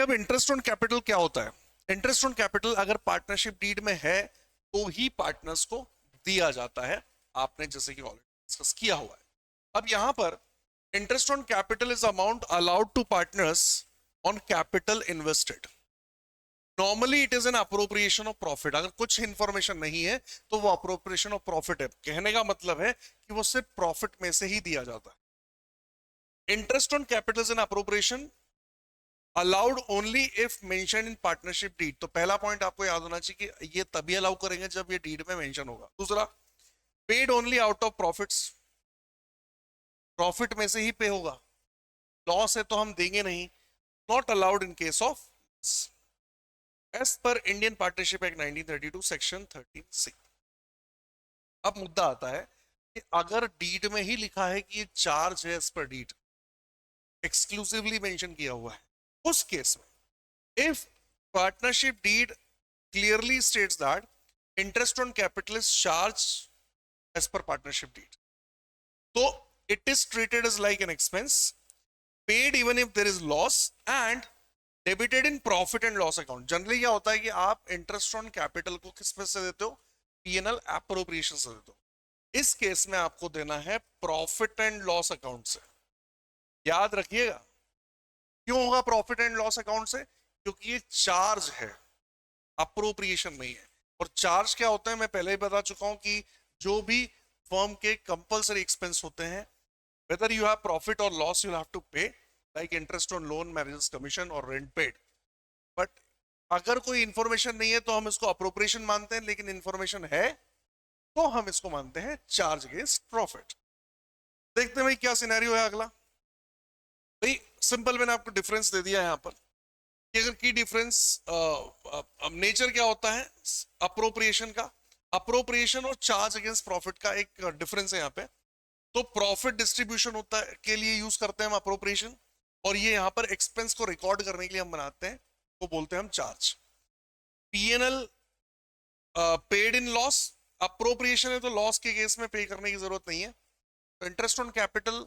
अब interest on capital क्या होता है? इंटरेस्ट ऑन कैपिटल अगर पार्टनरशिप डीड में है तो ही पार्टनर्स को दिया जाता है, आपने जैसे कि ऑलरेडी डिस्कस किया हुआ है। अब यहां पर interest on capital is amount allowed to partners on capital invested. Normally it is an appropriation of profit. अगर कुछ इंफॉर्मेशन नहीं है तो वो अप्रोप्रिएशन ऑफ प्रॉफिट है। कहने का मतलब है कि वो सिर्फ प्रॉफिट में से ही दिया जाता है। Interest on capital is an appropriation allowed only if mention in partnership deed. तो पहला पॉइंट आपको याद होना चाहिए कि ये तभी अलाउ करेंगे जब ये डीड में मेंशन होगा। दूसरा, paid only out of profits, profit में से ही पे होगा, लॉस है तो हम देंगे नहीं। Not allowed in case of as per Indian partnership act 1932 section 13C। अब मुद्दा आता है कि अगर डीड में ही लिखा है कि ये चार्ज है, as per deed exclusively mention किया हुआ है, उस केस में if partnership deed clearly states that interest on capital is charge as per partnership deed, तो it is treated as like an expense paid even if there is loss and debited in profit and loss account। Generally क्या होता है कि आप interest on capital को किस पे से देते हो? पीएनएल एप्रोप्रिएशन से देते हो। इस केस में आपको देना है प्रॉफिट एंड लॉस अकाउंट से। याद रखिएगा, क्यों होगा प्रॉफिट एंड लॉस अकाउंट से? क्योंकि ये चार्ज है, अप्रोप्रिएशन नहीं है। और चार्ज क्या होता है मैं पहले ही बता चुका हूं कि जो भी फर्म के कंपलसरी एक्सपेंस होते हैं, whether you have profit or loss you'll have to pay, like interest on loan, marriage commission और rent paid। but अगर कोई इंफॉर्मेशन नहीं है तो हम इसको अप्रोप्रिएशन मानते हैं, लेकिन इंफॉर्मेशन है तो हम इसको मानते हैं चार्ज अगेंस्ट प्रॉफिट। देखते हैं भाई क्या सिनेरियो है अगला। भाई सिंपल, मैंने आपको डिफरेंस दे दिया है यहाँ पर कि अगर की डिफरेंस नेचर क्या होता है अप्रोप्रिएशन का, अप्रोप्रिएशन और चार्ज अगेंस्ट प्रॉफिट का एक डिफरेंस है यहाँ पे। तो प्रॉफिट डिस्ट्रीब्यूशन होता है के लिए यूज करते हैं हम अप्रोप्रिएशन, और ये यहाँ पर एक्सपेंस को रिकॉर्ड करने के लिए हम बनाते हैं, वो बोलते हैं हम charge. PNL paid in loss, appropriation है तो लॉस के केस में पे करने की जरूरत नहीं है। तो interest on capital,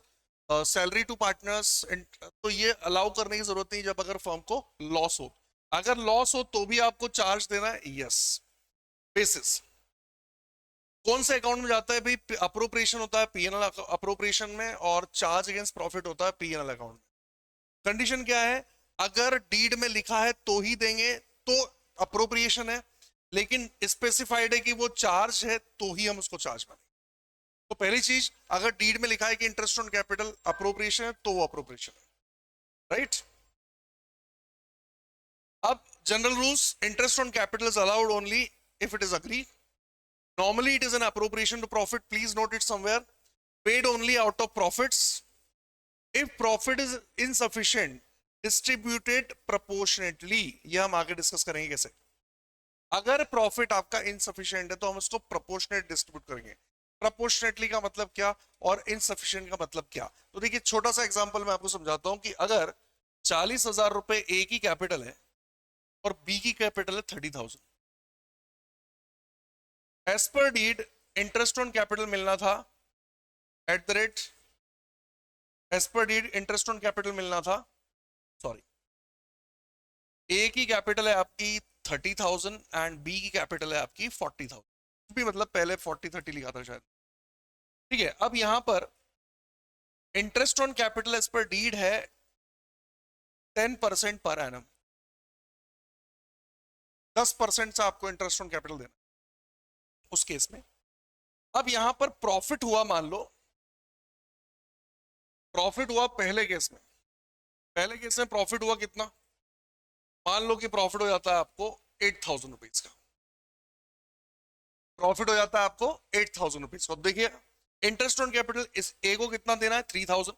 salary to partners, तो ये अलाउ करने की जरूरत नहीं जब अगर फर्म को लॉस हो। अगर लॉस हो तो भी आपको चार्ज देना है, यस। बेसिस कौन से अकाउंट में जाता है भाई? अप्रोप्रिएशन होता है पीएनएल अप्रोप्रिएशन में, और चार्ज अगेंस्ट प्रॉफिट होता है पीएनएल अकाउंट में। कंडीशन क्या है? अगर डीड में लिखा है तो ही देंगे तो अप्रोप्रिएशन है, लेकिन स्पेसिफाइड है कि वो चार्ज है तो ही हम उसको चार्ज मानेंगे। तो पहली चीज, अगर डीड में लिखा है कि इंटरेस्ट ऑन कैपिटल अप्रोप्रिएशन है तो वो अप्रोप्रिएशन है, राइट। अब general rules, interest on capital is allowed only if it is agreed. Normally it is an appropriation to profit, please note it somewhere, paid only out of profits if profit is insufficient, distributed proportionately। ये हम आगे discuss करेंगे कैसे। अगर profit आपका insufficient है तो हम उसको प्रोपोर्शनेट डिस्ट्रीब्यूट करेंगे। प्रोपोर्शनेटली का मतलब क्या और इनसफिशिएंट का मतलब क्या? तो देखिए छोटा सा एग्जांपल मैं आपको समझाता हूं कि अगर 40,000 रुपए ए की कैपिटल है और बी की कैपिटल है 30,000, as per deed interest on capital मिलना था at the rate, as per deed interest on capital मिलना था, सॉरी, ए की कैपिटल है आपकी 30,000 एंड बी की कैपिटल है आपकी 40,000, भी मतलब पहले 40-30 लिखा था शायद, ठीक है। अब यहां पर interest on capital as per deed है 10% पर एनम, 10% से आपको इंटरेस्ट ऑन कैपिटल देना उस केस में। अब यहां पर प्रॉफिट हुआ, मान लो प्रॉफिट हुआ पहले केस में, पहले केस में प्रॉफिट हुआ कितना? मान लो कि प्रॉफिट हो जाता है आपको 8,000 रुपीज का, प्रॉफिट हो जाता है आपको 8,000 रुपीज का। देखिए इंटरेस्ट ऑन कैपिटल इस ए को कितना देना है? 3,000,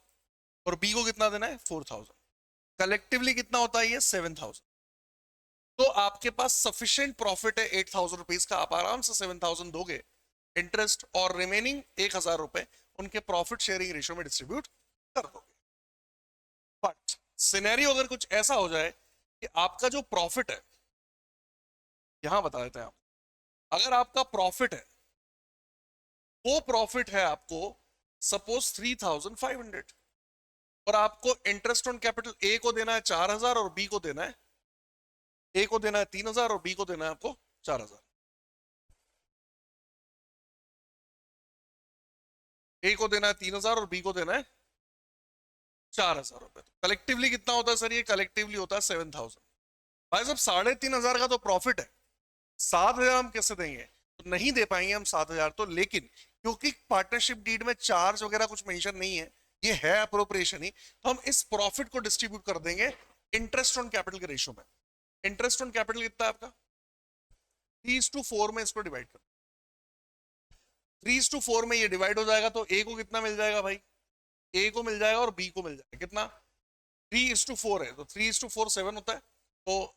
और बी को कितना देना है? 4,000। कलेक्टिवली कितना होता है ये? 7,000। तो आपके पास सफिशिएंट प्रॉफिट है 8,000 रुपीज का, आप आराम से 7,000 दोगे इंटरेस्ट, और रिमेनिंग 1,000 रुपए उनके प्रॉफिट शेयरिंग रेशियो में डिस्ट्रीब्यूट कर दोगे। बट सिनेरियो अगर कुछ ऐसा हो जाए कि आपका जो प्रॉफिट है, यहां बता देते हैं आप, अगर आपका प्रॉफिट है, वो प्रॉफिट है आपको सपोज 3,500, और आपको इंटरेस्ट ऑन कैपिटल ए को देना है 4,000 और बी को देना है ए को देना है 3,000 और बी को देना है आपको 4,000। ए को देना है 3,000 और बी को देना है 4,000 रुपए। तो कलेक्टिवली कितना होता है सर? ये कलेक्टिवली होता है 7,000। भाई साहब 3,500 का तो प्रॉफिट है, 7,000 हम कैसे देंगे? तो नहीं दे पाएंगे हम 7,000 तो। लेकिन क्योंकि पार्टनरशिप डीड में चार्ज वगैरह कुछ मेंशन नहीं है, ये है अप्रोप्रिएशन ही, तो हम इस प्रॉफिट को डिस्ट्रीब्यूट कर देंगे इंटरेस्ट ऑन कैपिटल के रेशियो में। इंटरेस्ट ऑन कैपिटल कितना है आपका? 3:4 में इसको डिवाइड कर, 3:4 में ये डिवाइड हो जाएगा तो ए को कितना मिल जाएगा भाई? ए को मिल जाएगा और बी को मिल जाएगा कितना? 3:4 है तो 3:4 7 होता है, तो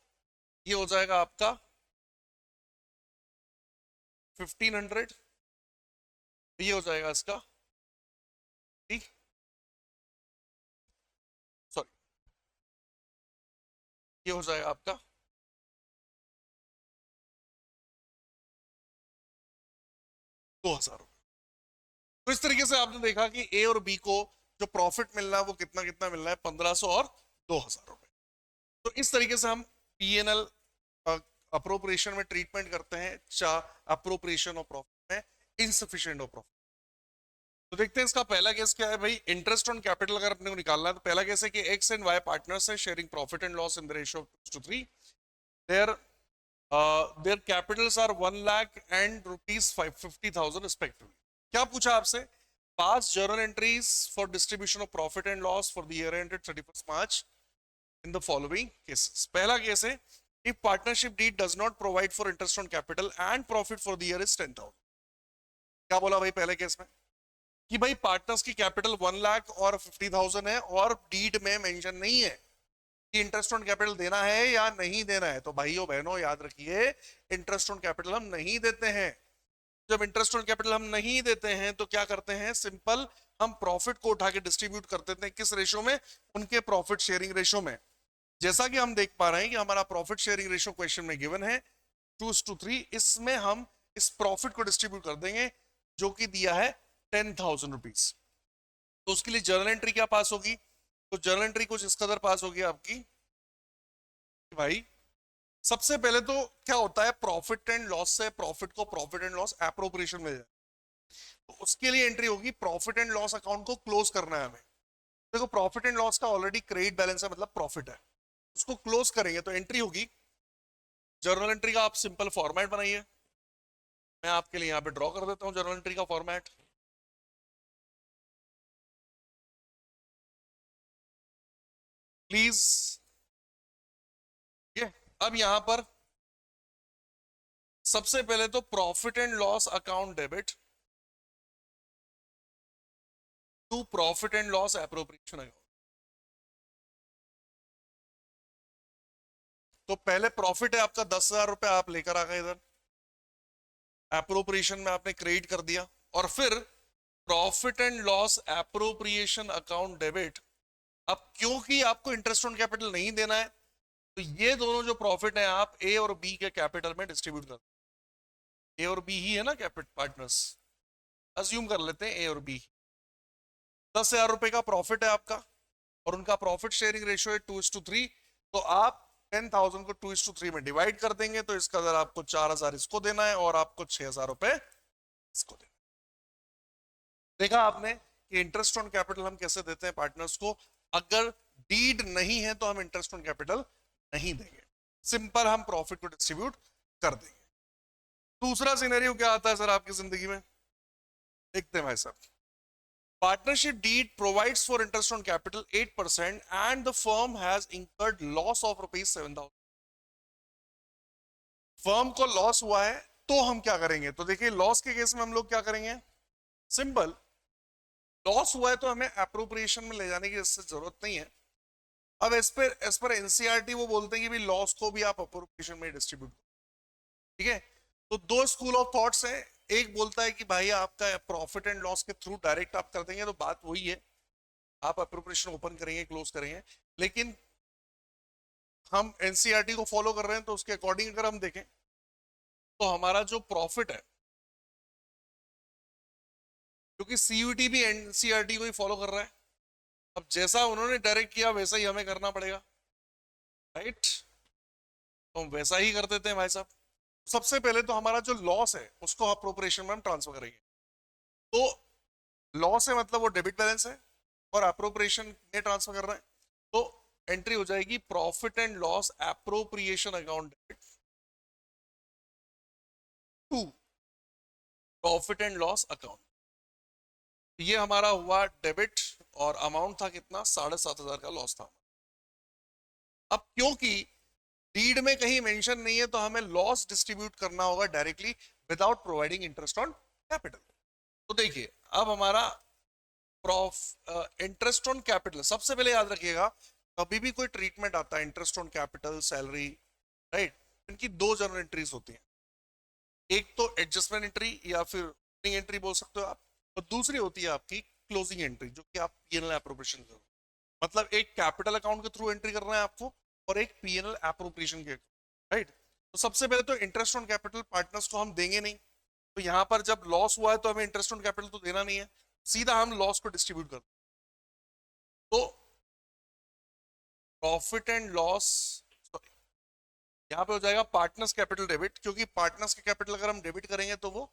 ये हो जाएगा आपका 1500, ये हो जाएगा इसका सॉरी, ये हो जाएगा आपका 2,000 रुपए। तो इस तरीके से आपने देखा कि ए और बी को जो प्रॉफिट मिल रहा है वो कितना कितना मिल रहा है? 1,500 और 2,000 रुपए। तो इस तरीके से हम पीएनएल अप्रोप्रिएशन में ट्रीटमेंट करते हैं, अप्रोप्रिएशन ऑफ प्रॉफिट में इनसफिशिएंट ऑफ प्रॉफिट। तो देखते हैं इसका पहला केस क्या है भाई। इंटरेस्ट ऑन कैपिटल अगर अपने को निकालना है तो पहला केस है कि एक्स एंड वाई पार्टनर्स है sharing profit and loss in the ratio of 2:3। Their their capitals are 1 lakh and ₹50,000 respectively. क्या पूछा आपसे? Pass journal entries for distribution of profit and loss for the year ended 31 March in the following cases। पहला case है if partnership deed does not provide for interest on capital and profit for the year is 10,000। क्या बोला भाई पहले case में? कि भाई partners की कैपिटल 1 लाख और 50,000 है और डीड में मेंशन नहीं है कि इंटरेस्ट ऑन कैपिटल देना है या नहीं देना है। तो भाइयों बहनों याद रखिए, इंटरेस्ट ऑन कैपिटल हम नहीं देते हैं। जब इंटरेस्ट ऑन कैपिटल हम नहीं देते हैं तो क्या करते हैं? सिंपल हम प्रॉफिट को उठा के डिस्ट्रीब्यूट कर देते हैं। किस रेशो में? उनके प्रॉफिट शेयरिंग रेशो में। जैसा कि हम देख पा रहे हैं कि हमारा प्रॉफिट शेयरिंग रेशियो क्वेश्चन में गिवन है 2:3। इसमें हम इस प्रॉफिट को डिस्ट्रीब्यूट कर देंगे जो कि दिया है 10,000 रुपीज। तो उसके लिए जर्नल एंट्री क्या पास होगी? तो जर्नल एंट्री कुछ इस कदर पास होगी आपकी कि भाई सबसे पहले तो क्या होता है, प्रॉफिट एंड लॉस से प्रॉफिट को प्रॉफिट एंड लॉस एप्रोप्रिएशन मिल जाए, तो उसके लिए एंट्री होगी प्रॉफिट एंड लॉस अकाउंट को क्लोज करना है हमें। देखो प्रॉफिट एंड लॉस का ऑलरेडी क्रेडिट बैलेंस है, मतलब प्रॉफिट है, उसको क्लोज करेंगे तो एंट्री होगी। जर्नल एंट्री का आप सिंपल फॉर्मेट बनाइए, मैं आपके लिए यहाँ पे ड्रॉ कर देता हूँ जर्नल एंट्री का फॉर्मेट। प्लीज ये अब यहाँ पर सबसे पहले तो profit and loss account debit to profit and loss appropriation account. तो पहले प्रॉफिट है आपका 10,000 रुपए, आप लेकर आ गए इधर, एप्रोप्रिएशन में आपने क्रेडिट कर दिया, और फिर profit and loss appropriation account debit. अब क्योंकि आपको इंटरेस्ट ऑन कैपिटल नहीं देना है तो ये दोनों जो प्रॉफिट है आप ए और बी के कैपिटल में डिस्ट्रीब्यूट कर, ए और बी ही है ना कैपिटल पार्टनर्स, अज्यूम कर लेते हैं ए और बी। 10,000 रुपए का प्रॉफिट है आपका और उनका प्रॉफिट शेयरिंग रेशियो है 2:3। तो आप 10,000 को 2:3 में डिवाइड कर देंगे तो इसका अगर आपको 4,000 इसको देना है और आपको 6,000 रुपए इसको देना। देखा आपने कि इंटरेस्ट ऑन कैपिटल हम कैसे देते हैं पार्टनर्स को। अगर डीड नहीं है तो हम इंटरेस्ट ऑन कैपिटल नहीं देंगे, सिंपल हम प्रॉफिट को डिस्ट्रीब्यूट कर देंगे। दूसरा सिनेरियो क्या आता है सर आपकी जिंदगी में? देखते हैं भाई साहब। Partnership deed provides for interest on capital 8% and the firm has incurred loss of ₹7,000। Firm को लॉस हुआ है तो हम क्या करेंगे? तो देखिए लॉस के केस में हम लोग क्या करेंगे, सिंपल लॉस हुआ है तो हमें एप्रोप्रिएशन में ले जाने की इससे जरूरत नहीं है। अब एज पर एनसीईआरटी वो बोलते हैं कि भी लॉस को भी आप एप्रोप्रिएशन में डिस्ट्रीब्यूट करो, ठीक है। तो दो स्कूल ऑफ थॉट्स है, एक बोलता है कि भाई आपका प्रॉफिट एंड लॉस के थ्रू डायरेक्ट आप कर देंगे तो बात वही है, आप एप्रोप्रिएशन ओपन करेंगे क्लोज करेंगे। लेकिन हम एनसीईआरटी को फॉलो कर रहे हैं तो उसके अकॉर्डिंग अगर हम देखें तो हमारा जो प्रॉफिट है, क्योंकि सीयूटी भी एनसीईआरटी को ही फॉलो कर रहा है, अब जैसा उन्होंने डायरेक्ट किया वैसा ही हमें करना पड़ेगा, राइट। तो हम वैसा ही कर देते हैं भाई साहब। सबसे पहले तो हमारा जो लॉस है उसको अप्रोप्रिएशन में हम ट्रांसफर करेंगे। तो लॉस है मतलब वो डेबिट बैलेंस है, और अप्रोप्रिएशन में ट्रांसफर कर रहे हैं, तो एंट्री हो जाएगी profit and loss appropriation account debit to profit and loss account. ये हमारा हुआ डेबिट, और अमाउंट था कितना, 7,500 का लॉस था। अब क्योंकि लीड में कहीं मेंशन नहीं है, तो हमें लॉस डिस्ट्रीब्यूट करना होगा directly without providing interest on capital. तो देखिए अब हमारा इंटरेस्ट ऑन कैपिटल, सबसे पहले याद रखिएगा कभी भी कोई ट्रीटमेंट आता है interest on capital, salary, right, इनकी दो जनरल एंट्रीज होती हैं। एक तो एडजस्टमेंट एंट्री या फिर ओपनिंग एंट्री बोल सकते हो आप, और दूसरी होती है आपकी क्लोजिंग एंट्री, जो कि आप पीएनएल एप्रोप्रिएशन करो। मतलब एक कैपिटल अकाउंट के थ्रू एंट्री कर रहे हैं आपको, और एक पीएनएल एप्रोप्रिएशन के, राइट। तो सबसे पहले तो इंटरेस्ट ऑन कैपिटल पार्टनर्स को हम देंगे नहीं, तो यहां पर जब लॉस हुआ है तो हमें इंटरेस्ट ऑन कैपिटल तो देना नहीं है, सीधा हम लॉस को डिस्ट्रीब्यूट कर। तो प्रॉफिट एंड लॉस यहाँ पे हो जाएगा पार्टनर्स कैपिटल डेबिट, क्योंकि पार्टनर्स के कैपिटल अगर हम डेबिट करेंगे तो वो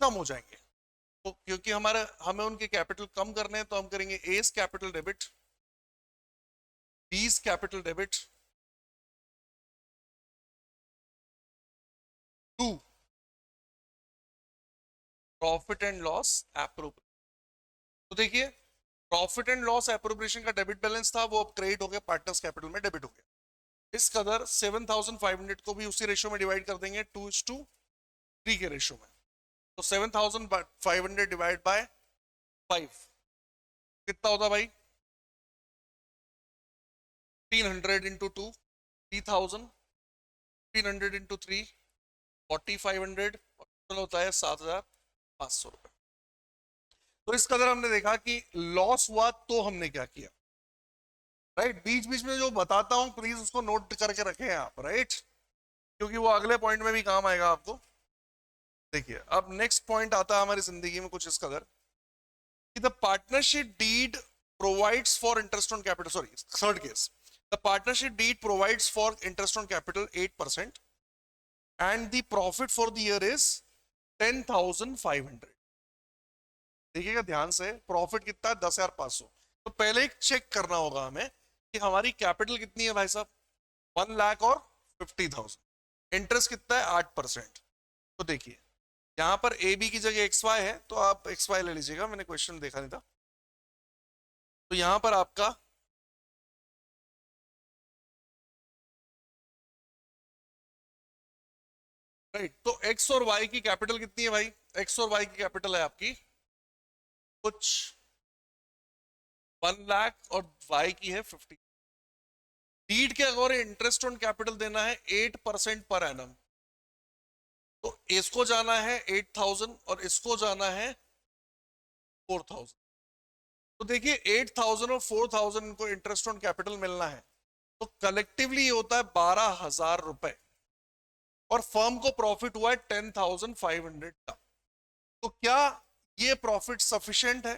कम हो जाएंगे। तो क्योंकि हमें उनके कैपिटल कम करने हैं, तो हम करेंगे एस कैपिटल डेबिट, बीस capital debit to profit and loss appropriation. तो देखिए प्रॉफिट एंड लॉस एप्रोप्रिएशन का डेबिट बैलेंस था, वो अब क्रेडिट हो गया, पार्टनर्स कैपिटल में डेबिट हो गया। इस कदर 7,500 को भी उसी रेशियो में डिवाइड कर देंगे, 2:3 के रेशियो में। तो 7,500 डिवाइड बाय 5 कितना होता भाई, 300 इंटू 2 3,000, 300 इंटू 3 4,500, होता है 7,500 रुपए। तो इस कदर हमने देखा कि लॉस हुआ तो हमने क्या किया, राइट। बीच बीच में जो बताता हूं प्लीज उसको नोट करके रखें आप, राइट, क्योंकि वो अगले पॉइंट में भी काम आएगा आपको। देखिए अब नेक्स्ट पॉइंट आता है हमारी जिंदगी में कुछ इस कदर कि the partnership deed provides for interest on capital, sorry third case, the partnership deed provides for interest on capital 8% and the profit for the year is 10,500। देखिएगा ध्यान से, प्रॉफिट कितना है 10,500। तो पहले एक चेक करना होगा हमें कि हमारी कैपिटल कितनी है भाई साहब, 1,00,000 और 50,000, इंटरेस्ट कितना है 8%। तो देखिए यहां पर ए बी की जगह एक्स वाई है, तो आप एक्स वाई ले लीजिएगा, मैंने क्वेश्चन देखा नहीं था। तो यहां पर आपका राइट, तो एक्स और वाई की कैपिटल कितनी है भाई, एक्स और वाई की कैपिटल है आपकी कुछ 1,00,000 और वाई की है 50। डीड के अगर इंटरेस्ट ऑन कैपिटल देना है 8% पर एनम, तो इसको जाना है 8,000 और इसको जाना है 4,000। तो देखिए 8,000 और 4,000 इनको इंटरेस्ट ऑन कैपिटल मिलना है, तो कलेक्टिवली ये होता है 12,000 रुपए, और फर्म को प्रॉफिट हुआ है 10,500 का। तो क्या ये प्रॉफिट सफिशिएंट है,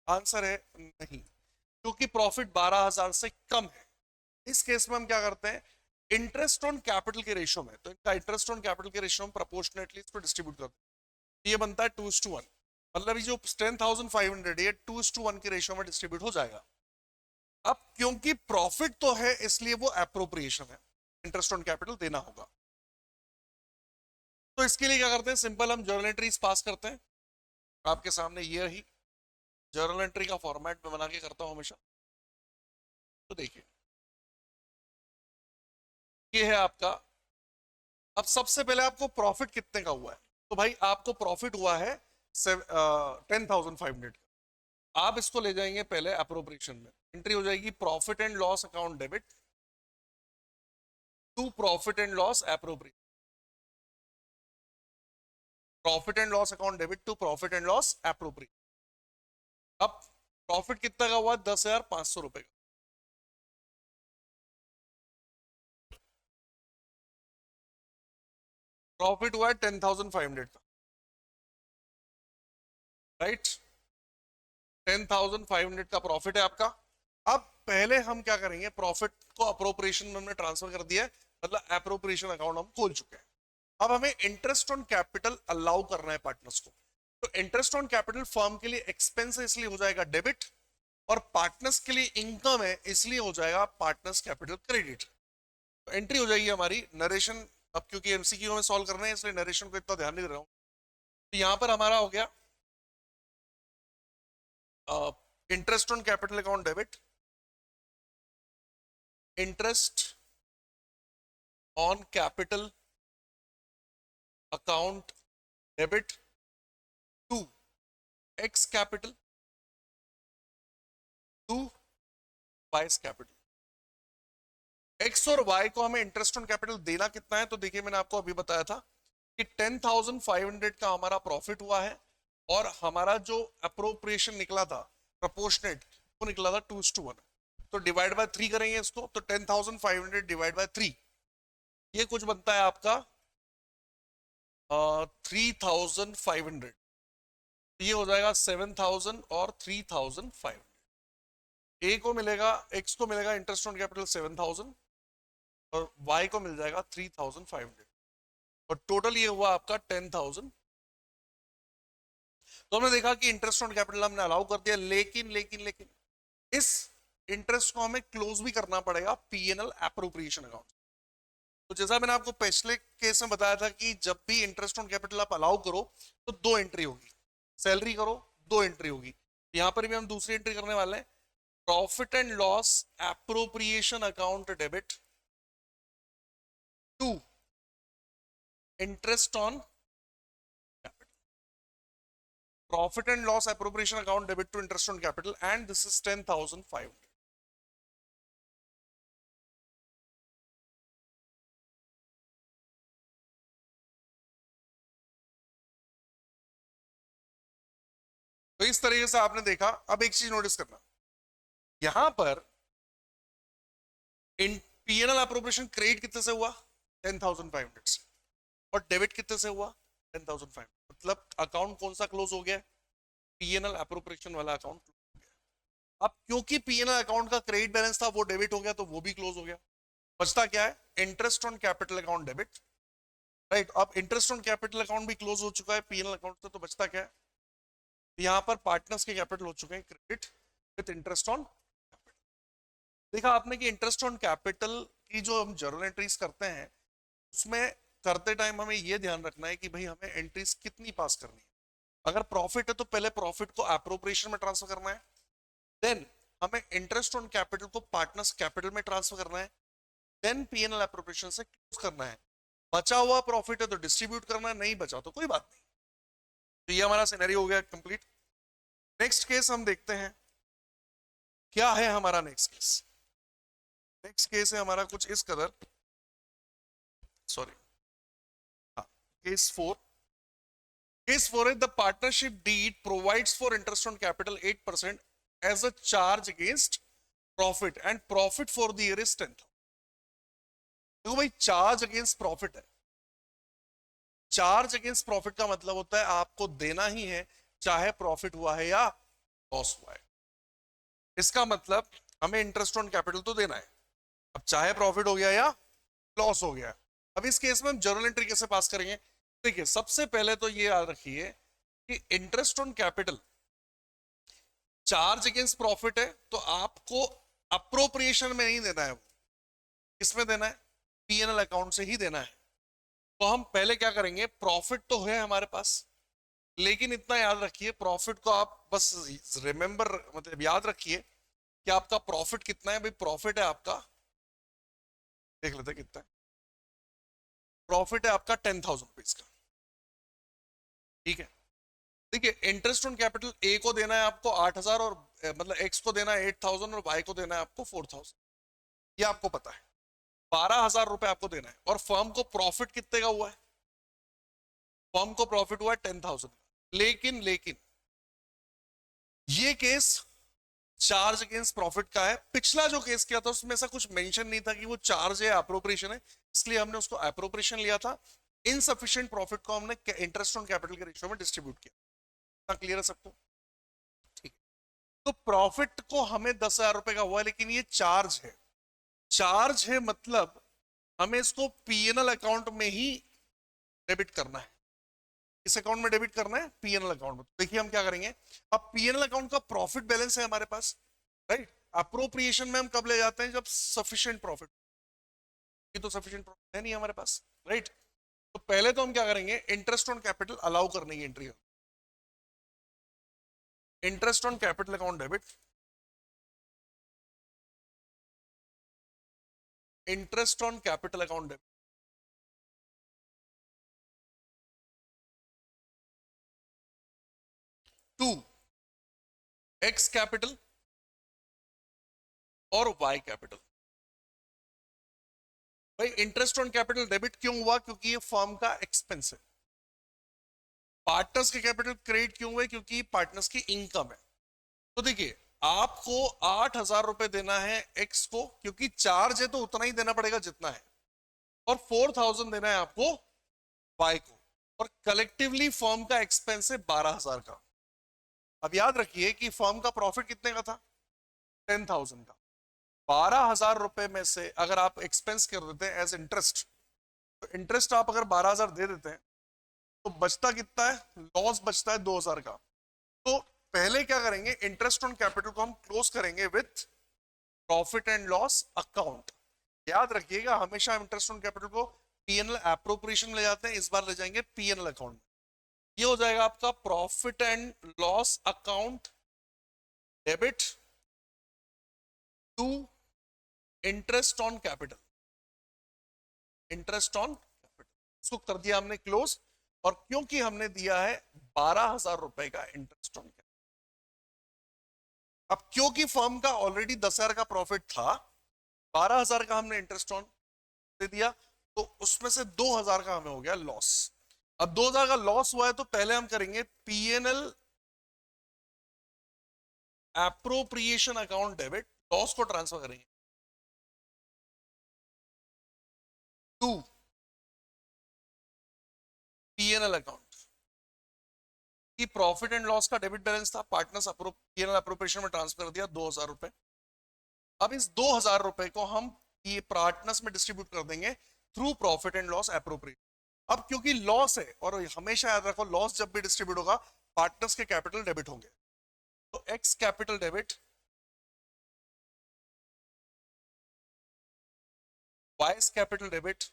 आंसर है नहीं, क्योंकि प्रॉफिट 12,000 से कम है। इस केस में हम क्या करते हैं, इंटरेस्ट ऑन कैपिटल के रेशियो में, तो इनका इंटरेस्ट ऑन कैपिटल के रेशियो में प्रोपोर्शनेटली इसको डिस्ट्रीब्यूट करते हैं, ये बनता है 2:1, मतलब ये जो 10,500 ये 2:1 के रेशियो में डिस्ट्रीब्यूट हो जाएगा। अब क्योंकि प्रॉफिट तो है इसलिए वो एप्रोप्रिएशन है, इंटरेस्ट ऑन कैपिटल देना होगा। तो इसके लिए क्या करते हैं, सिंपल हम जर्नल एंट्रीज पास करते हैं। आपके सामने ये ही जर्नल एंट्री का फॉर्मेट में बना के करता हूं हमेशा। तो देखिए ये है आपका, अब सबसे पहले आपको प्रॉफिट कितने का हुआ है, तो भाई आपको प्रॉफिट हुआ है 10,500। आप इसको ले जाएंगे पहले अप्रोप्रिएशन में, एंट्री हो जाएगी profit and loss account debit to profit and loss appropriation, profit and loss account debit to profit and loss appropriation. अब प्रॉफिट कितना का हुआ, 10,500 रुपए का, प्रॉफिट हुआ है 10,500 का, राइट, 10,500 का प्रॉफिट है आपका। अब पहले हम क्या करेंगे, प्रॉफिट को अप्रोप्रिएशन में हमने ट्रांसफर कर दिया है, मतलब एप्रोप्रिएशन अकाउंट हम खोल चुके हैं। अब हमें इंटरेस्ट ऑन कैपिटल अलाउ करना है पार्टनर्स को। तो इंटरेस्ट ऑन कैपिटल फर्म के लिए एक्सपेंस है इसलिए हो जाएगा डेबिट, और पार्टनर्स के लिए इनकम है इसलिए हो जाएगा पार्टनर्स कैपिटल क्रेडिट। तो एंट्री हो जाएगी हमारी नरेशन। अब क्योंकि एमसीक्यू में सॉल्व करना है इसलिए नरेशन को इतना ध्यान नहीं दे रहा हूं। तो यहां पर हमारा हो गया interest on capital account debit, interest on capital account debit to X capital to Y's capital. X और वाई को हमें इंटरेस्ट ऑन कैपिटल देना कितना है, तो देखिए मैंने आपको अभी बताया था कि 10,500 का हमारा प्रॉफिट हुआ है, और हमारा जो अप्रोप्रिएशन निकला था प्रपोर्शनेट वो निकला था 2:1। तो डिवाइड बाय 3 करेंगे इसको, तो 10,500 डिवाइड बाय 3 ये कुछ बनता है आपका 3,500। ये हो जाएगा 7,000 और 3,500। ए को मिलेगा, एक्स को मिलेगा इंटरेस्ट ऑन कैपिटल 7,000 और वाई को मिल जाएगा 3,500, और टोटल ये हुआ आपका 10,000। तो हमने देखा कि इंटरेस्ट ऑन कैपिटल हमने अलाउ कर दिया, लेकिन लेकिन लेकिन इस इंटरेस्ट को हमें क्लोज भी करना पड़ेगा पीएनएल एप्रोप्रिएशन अकाउंट। तो जैसा मैंने आपको पिछले केस में बताया था कि जब भी इंटरेस्ट ऑन कैपिटल आप अलाउ करो तो 2 एंट्री होगी, सैलरी करो 2 एंट्री होगी। यहां पर भी हम दूसरी एंट्री करने वाले हैं, profit and loss appropriation account debit to interest on capital. Profit and loss appropriation account debit to interest on capital, and this is 10,500। तो इस तरीके से आपने देखा। अब एक चीज नोटिस करना, यहां पर पीएनएल एप्रोप्रिएशन क्रेडिट कितने से हुआ 10,500 से, और डेबिट कितने से हुआ 10,500। मतलब अकाउंट कौन सा क्लोज हो गया, पीएनएल एप्रोप्रिएशन वाला अकाउंट क्लोज हो गया। अब क्योंकि पीएनएल अकाउंट का क्रेडिट बैलेंस था वो डेबिट हो गया, तो वो भी क्लोज हो गया। बचता क्या है, interest on capital account debit, right. अब इंटरेस्ट ऑन कैपिटल अकाउंट भी क्लोज हो चुका है पीएनएल अकाउंट से, तो बचता क्या है, यहां पर पार्टनर्स के कैपिटल हो चुके हैं credit with interest on capital. देखा आपने कि इंटरेस्ट ऑन कैपिटल की जो हम जर्नल एंट्रीज करते हैं उसमें करते टाइम हमें यह ध्यान रखना है कि भाई हमें एंट्रीज कितनी पास करनी है। अगर प्रॉफिट है तो पहले प्रॉफिट को एप्रोप्रिएशन में ट्रांसफर करना है, देन हमें इंटरेस्ट ऑन कैपिटल को पार्टनर्स कैपिटल में ट्रांसफर करना है, देन पीएनएल एप्रोप्रिएशन से क्लोज करना है। बचा हुआ प्रॉफिट है तो डिस्ट्रीब्यूट करना है, नहीं बचा तो कोई बात नहीं। तो ये हमारा सिनेरियो हो गया कंप्लीट। नेक्स्ट केस हम देखते हैं क्या है हमारा नेक्स्ट केस। नेक्स्ट केस है हमारा कुछ इस कदर, सॉरी, केस 4। केस 4 है the partnership deed provides for interest on capital 8% as a charge against profit, and profit for the year is 10,000। देखो भाई, चार्ज अगेंस्ट प्रॉफिट है। चार्ज अगेंस्ट प्रॉफिट का मतलब होता है आपको देना ही है चाहे प्रॉफिट हुआ है या लॉस हुआ है। इसका मतलब हमें इंटरेस्ट ऑन कैपिटल तो देना है, अब चाहे प्रॉफिट हो गया या लॉस हो गया। अब इस केस में हम जर्नल एंट्री कैसे पास करेंगे, देखिए सबसे पहले तो ये याद रखिए कि interest on capital charge against profit है, तो आपको अप्रोप्रिएशन में नहीं देना है, वो किसमें देना है, पीएनएल अकाउंट से ही देना है। तो हम पहले क्या करेंगे, प्रॉफिट तो है हमारे पास, लेकिन इतना याद रखिए प्रॉफिट को आप बस रिमेंबर, मतलब याद रखिए कि आपका प्रॉफिट कितना है। भाई प्रॉफिट है आपका, देख लेते हैं कितना है, प्रॉफिट है आपका 10,000 रुपीज का, ठीक है। देखिए इंटरेस्ट ऑन कैपिटल ए को देना है आपको 8,000, और मतलब एक्स को देना है 8,000 और वाई को देना है आपको 4,000, ये आपको पता है। 12,000 रुपए आपको देना है, और फर्म को प्रॉफिट कितने का हुआ है, फर्म को प्रॉफिट हुआ है 10,000। लेकिन लेकिन ये केस चार्ज अगेंस्ट प्रॉफिट का है। पिछला जो केस किया था उसमें ऐसा कुछ मेंशन नहीं था कि वो चार्ज है अप्रोप्रिएशन है, इसलिए हमने उसको अप्रोप्रिएशन लिया था। इनसफिशिएंट प्रॉफिट को हमने इंटरेस्ट ऑन कैपिटल के रेशियो में डिस्ट्रीब्यूट किया। क्लियर है सबको, ठीक है। तो प्रॉफिट को हमें 10,000 रुपए का हुआ है, लेकिन ये चार्ज है। चार्ज है मतलब हमें इसको पीएनएल अकाउंट में ही डेबिट करना है। इस अकाउंट में डेबिट करना है, पीएनएल अकाउंट में। देखिए हम क्या करेंगे, अब पीएनएल अकाउंट का प्रॉफिट बैलेंस है हमारे पास, राइट। अप्रोप्रिएशन में हम कब ले जाते हैं, जब सफिशिएंट प्रॉफिट, ये तो सफिशिएंट प्रॉफिट है नहीं हमारे पास, राइट। तो पहले तो हम क्या करेंगे, इंटरेस्ट ऑन कैपिटल अलाउ करने की entry, interest on capital account debit, interest on capital account debit, to X capital और वाई कैपिटल। भाई इंटरेस्ट ऑन कैपिटल डेबिट क्यों हुआ, क्योंकि ये फर्म का एक्सपेंस है। पार्टनर्स के कैपिटल क्रेडिट क्यों हुए, क्योंकि पार्टनर्स की इनकम है। तो देखिए आपको 8,000 रुपए देना है एक्स को, क्योंकि चार्ज है तो उतना ही देना पड़ेगा जितना है, और 4,000 देना है आपको वाई को, और कलेक्टिवली फर्म का एक्सपेंस है 12,000 का। अब याद रखिए कि फर्म का प्रॉफिट कितने का था, 10,000 का। 12,000 रुपए में से अगर आप एक्सपेंस कर देते हैं एज इंटरेस्ट, तो इंटरेस्ट आप अगर 12,000 दे देते हैं तो बचता कितना है, लॉस बचता है 2,000 का। तो पहले क्या करेंगे, इंटरेस्ट ऑन कैपिटल को हम क्लोज करेंगे with profit and loss account. याद रखिएगा हमेशा इंटरेस्ट ऑन कैपिटल को पीएनएल एप्रोप्रिएशन ले जाते हैं, इस बार ले जाएंगे पीएनएल अकाउंट। ये हो जाएगा आपका profit and loss account debit to interest on capital, interest on capital, इसको कर दिया हमने क्लोज। और क्योंकि हमने दिया है 12,000 रुपए का इंटरेस्ट ऑन कैपिटल, अब क्योंकि फर्म का ऑलरेडी 10,000 का प्रॉफिट था, 12,000 का हमने इंटरेस्ट ऑन दे दिया, तो उसमें से 2,000 का हमें हो गया लॉस। अब 2,000 का लॉस हुआ है तो पहले हम करेंगे PNL appropriation account debit, loss को ट्रांसफर करेंगे टू पीएनएल अकाउंट, कि प्रॉफिट एंड लॉस का डेबिट बैलेंस था, पार्टनर्स पीएनएल एप्रोप्रिएशन में ट्रांसफर कर दिया 2,000 रुपए। अब इस 2,000 रुपए को हम ये पार्टनर्स में डिस्ट्रीब्यूट कर देंगे through profit and loss appropriation. अब क्योंकि लॉस है, और हमेशा याद रखो लॉस जब भी डिस्ट्रीब्यूट होगा पार्टनर्स के कैपिटल डेबिट होंगे, तो X capital debit, Y's capital debit,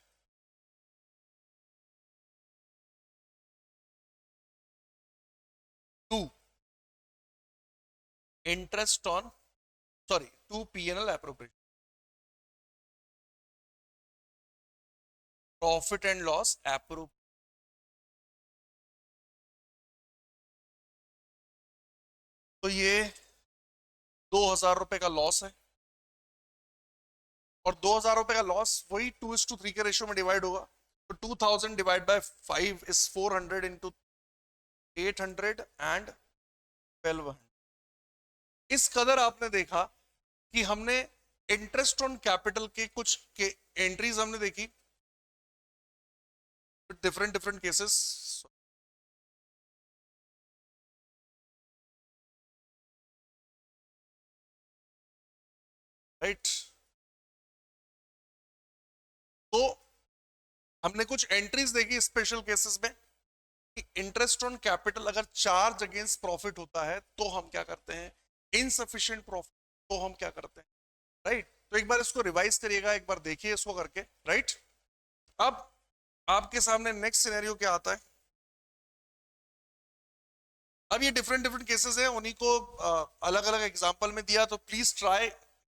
to interest on sorry to PNL appropriation, profit and loss appropriation. तो ये 2,000 रुपए का लॉस है, और 2,000 रुपए का लॉस वही 2:3 के रेशियो में डिवाइड होगा। तो 2,000 divide by 5 is 400 into 800 and 1200। इस कदर आपने देखा कि हमने इंटरेस्ट ऑन कैपिटल के कुछ के एंट्रीज हमने देखी, डिफरेंट डिफरेंट केसेस, राइट। तो हमने कुछ एंट्रीज देखी स्पेशल केसेस में कि इंटरेस्ट ऑन कैपिटल अगर चार्ज अगेंस्ट प्रॉफिट होता है तो हम क्या करते हैं, इनसफिशिएंट प्रॉफिट तो हम क्या करते हैं, राइट। तो एक बार इसको रिवाइज करिएगा, एक बार देखिए इसको करके, राइट। अब आपके सामने नेक्स्ट सिनेरियो क्या आता है। अब ये डिफरेंट डिफरेंट केसेस हैं, उन्हीं को अलग अलग एग्जांपल में दिया, तो please try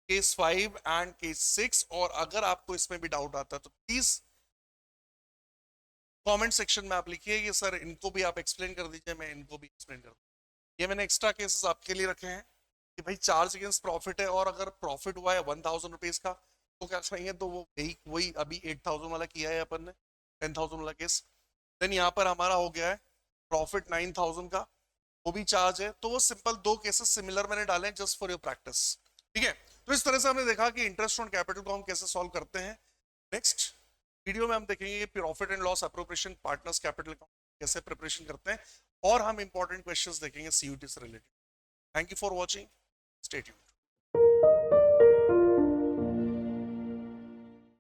case 5 and case 6। और अगर आपको इसमें भी डाउट आता है तो प्लीज कमेंट सेक्शन में आप लिखिए कि सर इनको भी आप एक्सप्लेन कर दीजिए, मैं इनको भी एक्सप्लेन कर दूँ। ये मैंने एक्स्ट्रा केसेस आपके लिए रखे हैं कि भाई चार्ज अगेंस्ट प्रॉफिट है, और अगर प्रॉफिट हुआ है 1,000 रुपीज का तो क्या करेंगे, तो वो वही अभी 8,000 वाला किया है अपन ने, 10,000 वाला केस। देन यहाँ पर हमारा हो गया है प्रॉफिट 9,000 का, वो भी चार्ज है। तो वो सिंपल दो केसेस सिमिलर मैंने डाले हैं जस्ट फॉर योर प्रैक्टिस, ठीक है। तो इस तरह से हमने देखा कि इंटरेस्ट ऑन कैपिटल को हम कैसे सॉल्व करते हैं। नेक्स्ट वीडियो में हम देखेंगे profit and loss appropriation partners capital कैसे प्रिपरेशन करते हैं, और हम इंपॉर्टेंट क्वेश्चंस देखेंगे सीयूटी से related. Thank you for watching, stay tuned.